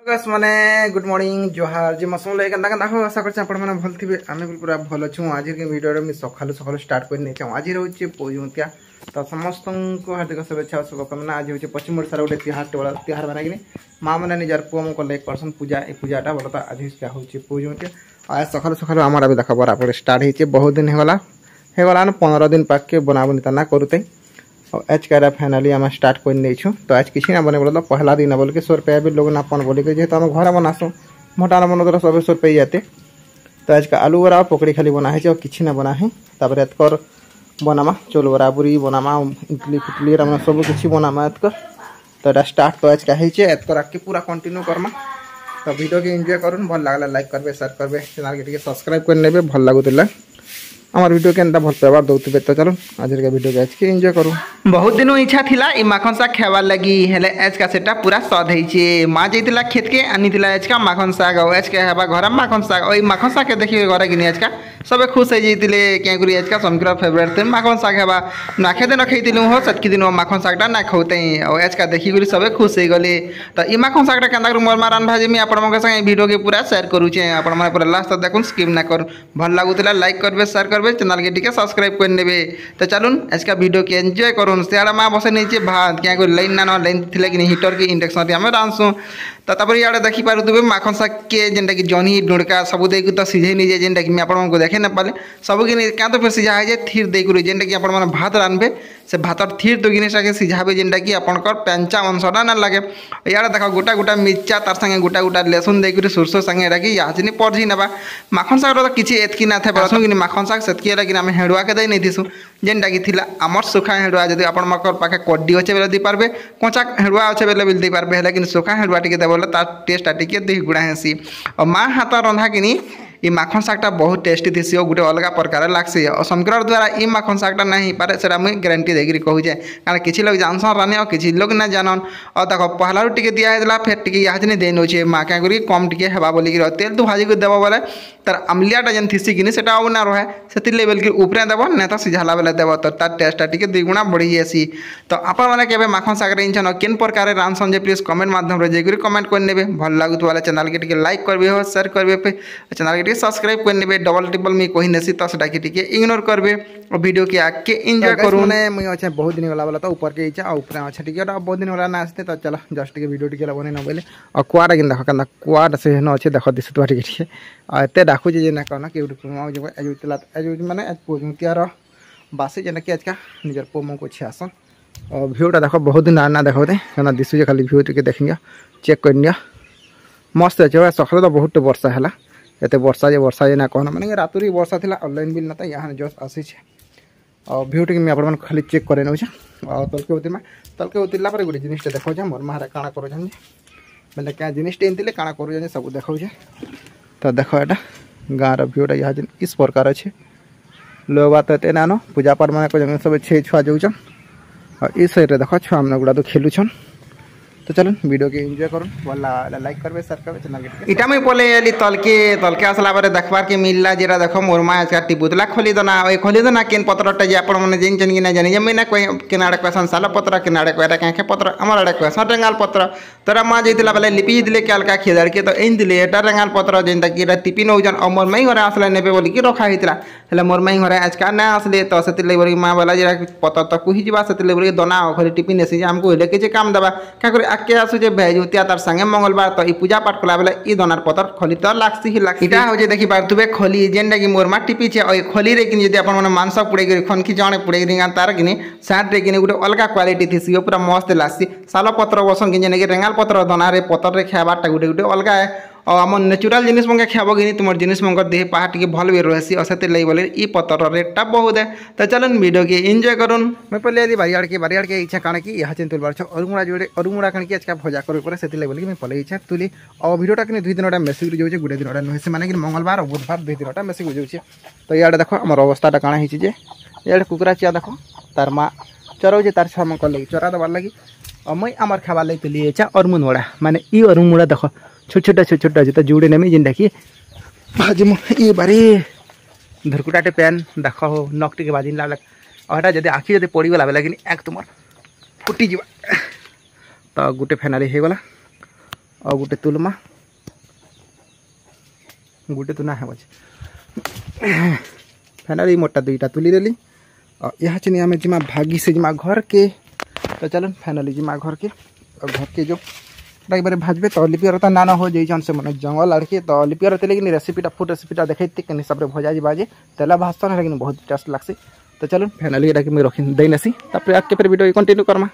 Guys माने good morning जोहार जे मौसम ले कंदा कंदा हो आशा करछ आपण माने भल थिबे आमे पूरा भल छु आज के वीडियो रे मी सखालु सखालु स्टार्ट कर नै छ आज रहउछि पोजुतिया तो समस्त को हार्दिक शुभेच्छा शुभकामना आज होछि पश्चिम ओडिसा रे तिहार बना कि माँ मैंने निजार पुओ को लाइक पर्सन पूजा ए पूजाटा बोलता आज होछि पोजुतिया आज सखालु सखालु हमर अभी देखा बराबर स्टार्ट हिचे बहुत दिन हेगला 15 दिन पाक के बनाबनी तना करते और आज का फाइनाली आम स्टार्ट कर नहीं छू तो आज किसी ना बने बोला पहला दिन बोल के 100 रुपया भी लोग ना पन बोल के जेहतु आम घर बनासो मोटा ना बन सब 100 रुपये जाते तो आज का आलू बरा पकड़ी खाली बना है और किसी ना बना है तापर एतकर बनामा चोल बरा बुरी बनामा इडली फिटली सब किसी बनामा एतकर तो एटा स्टार्ट तो आज का एतकर आके पूरा कंटिन्यू करमा तो वीडियो के एंजॉय करूँ भल लगला लाइक करबे शेयर करबे चैनल के सब्सक्राइब कर नेबे भल लगुला हमार वीडियो के भल पाइबार दौथे तो चलो आज के वीडियो के आज के एंजॉय करूँ बहुत दिन इच्छा थिला ई माखन साग खाबार लगी हेले आज का सेटा पूरा स्वाद है माँ जाइला खेत के आनी आज का माखन साग और आज के हेबा घर माखन साग और माखन साग के देखिए घर कि आज का सब खुश हो जाते क्या आज का समकर फेवरेट थे माखन साग हेबा नाखे दिन खाई हो सटकी दिन माखन सागटा ना खाते और आज का देखिक सब खुश हो गले तो ई माखन सागटा केन्दा मोर मारान भाजी आपण संगे वीडियो के पूरा शेयर करुचे आपण पूरा लास्ट देखुन स्किप ना कर भल लगुला लाइक करबे शेयर करबे चैनल के टिके सब्सक्राइब कर नेबे तो चलून आज का वीडियो के एंजॉय करूँ सियाड़ा माँ बसे नहीं भात क्या लाइन ना लाइन थी कि हिटर की इंडक्शन आम रांधसु तो इे देखी पारे माखन साग के जेनटा कि जनी डुड़का सब देक तो सीझे नहीं जाए जेनटा कि आपको देखे ना पाले सब क्या तो फिर सीझा है थीर देकर जेनटा कि आप भात रांधबे से भात थीर तो जिनटा के सीझाबे जेनटा कि आपंकर पेंचा अंशटा ना लगे इे देख गोटा गोटा मिर्चा तार संगे गोटा गोटा लेसुन देकर सोरस संगे कि याचिनी पढ़ी ना माखन साग तो किसी एतकी ना थे कि माखन साग से लेकिन आम हेड़ुआ के देनी थीसु जेनटा कि थिला आमर सुखा हेड़ुआ जब आप पाखे कड्डी अच्छे बेले देपारे कंचा हेड़ुआ अच्छे बेले भी देपारे लेकिन सुखा हेड़ुआ टे देवले तार टेस्टा टी देह गुड़ा हेसी और माँ हाथ रंधा कि ये माखन सागटा बहुत टेस्टी थी गोटे अलग प्रकार लगसी और शंकर द्वारा ये माखन सागटा ना हो पारे से मुझे ग्यारंटी देकर कहूचे कारण किसी लोग जानसन रानी और किसी लोग ना जानन और देख पहला टी दिया फिर टी यहाँ दे नौचे माँ क्या करी कम टी हेबा बोलिक तेल तो भाजी को देव बोले तार आमलियाटा जेन थीसी कि से ना रहे से लेवल की ऊपर देव ना तो सीझाला बेले देव तो तार टेस्टा टी दुगुणा बढ़ी जासी तो आपने माखन साग रेंजन केन प्रकार रांधसन प्लीज कमेंट माध्यम जाकर कमेंट कर भल लगुला चैनल के लाइक करेंगे हो शेयर करेंगे चैनल के सब्सक्राइब कर नेबे डबल ट्रिपल मी कही नेसी तो सेटा के इग्नोर करबे और वीडियो के आके एंजॉय करू ने मुई अच्छे बहुत दिन वाला तो ऊपर के इच्छा ऊपर अच्छा ठीक है बहुत दिन वाला ना आसते तो चलो जस्ट के वीडियो टिके बने न बोले और कुआडा कि देख कंदा कुआडा से न अच्छे देख दिस तो ठीक और एते डाकू जे ना कहना कि पुमा जो एज माने आज पोजुतियार बासी जेना कि आज का निजर पोमो को छे आसन और व्यूटा देखो बहुत दिन ना देखोते कहना दिसु जे खाली व्यू टिके देखिया चेक करनिया मस्त अच्छे सखरे तो बहुत वर्षा है एत वर्षा जे ना कहना माने रातुरी वर्षा थिला ऑनलाइन बिल ना यहाँ जस्ट आसी और भ्यू टी मैं खाली चेक कर नौ और तलके उतरला गोटे जिनटा देखा मोर मारे काଣା कर बोले क्या जिनटे इनते काଣା कर सब देखा तो देख यहाँ गाँव भ्यूटा यहाँ इस प्रकार अच्छे लोग बात एते नानो पूजा पाठ मान सब छे छुआ जाऊन और इस साइड देख छुआ मैंने गुड़ा तो खेलुछन तो चलो वीडियो के एंजॉय करूँ वाला लाइक करबे शेयर करबे चैनल के इटा में बोले एली तलके आसला बारे देखबार के मिलला जेरा देखो मोर माँ आज टिपुतला खोली दना ओई खोली दना केन पत्रटा जे आपण माने जेन जेन ना जानि जे मैंने कोई केनाडे क्वेश्चन साला पत्र केनाडे कोइरा काखे पत्र हमर आडे क्वेश्चन रेंगाल पत्र तोरा माँ जइतला बेले लिपि दिले के अलका खेदर के तो इन दिले एटा रेंगाल पत्र जेन तक एटा टिपि नौजन और मोर माई घरे आसला नेबे बोली कि रखा हितला हेले मोर माई घरे आज का ना आसले तो सेतिले बोली माँ बोला जेरा पत्र तो कुहि जिबा सेतिले बोली दना घरे टिपि नेसी जे हमको लेके जे काम दबा का करे आके आसुजे भेजुतिया तार संगे मंगलवार तो ई पूजा पाठ कला बेले ई दनार पतर खोली तो लागसी ही लागसी इटा हो जे देखि पारतुबे खोली जेनटा कि मोर माटी पीछे ओई खोली रे किन जदि आपण माने मांस पुड़े गिरी खनखी जाने पुड़े गिरी तार किनी साट रे किनी गुटे अलगा क्वालिटी थिसी पूरा मस्त लागसी साल पत्र बसन कि जेने कि रेंगाल पत्र दनारे पतर रे खाबाटा गुटे गुटे अलगा है और आम नेचुराल जिनिस मंगे खाब कि तुम जिनिस मंगर देह पहा टे भल भी रही और से बोले ई पतर रेटा बहुत है तो चलो वीडियो के एंजॉय करूँ मैं पहले बारियाड़ के इच्छा काण कि यहाँ तुल बार अरुमुड़ा जोड़े अरुमुड़ा कण कि आज भजा कर से बोले मैं पहले इच्छा तुली और भिडियोटा कि 2 दिन मेसेज जाऊे गोटे दिन नुहे से माने कि मंगलवार और बुधवार 2 दिन मेसेज जाऊे तो इे देख आम अवस्था काण होचे इे कुकुरा चिया देख तार माँ चराऊे तार छुआ मन लगे चरा देवार लगी और मैं आमर खाबार लगे तुली इच्छा अरुमुड़ा माने ई अरुमुड़ा देख छोटा अच्छे तो जुड़े नेमी जेनटा कि भाजी ये बारी धुरकुटाटे पेन देख हो नक टे बाजी लाग और जब आखि जब पड़गला बेले कि एक तुम फुटी जा तो गोटे फाइनाली हो गला और गोटे तुलमा गोटे तुना है फाइनाली मोटा दुईटा तुली देली और यहाँ चिनी आम जिमा भागी से जिमा घर के तो चलन फाइनाली जिमा घर के और घर के जो बारे भाजबे तो लिपियर तो नाना हो जाइए से मैंने जंगल आड़के तो लिपियर होते लेकिन रेसिपीटा फुड रेसिपीटा देखते के हिसाब से भजा जी बाजे तेला भाजता ना लेकिन बहुत टेस्ट लगसी तो चलो फाइनाली ये रखी दई नसी आगे फिर वीडियो कंटिन्यू करमा।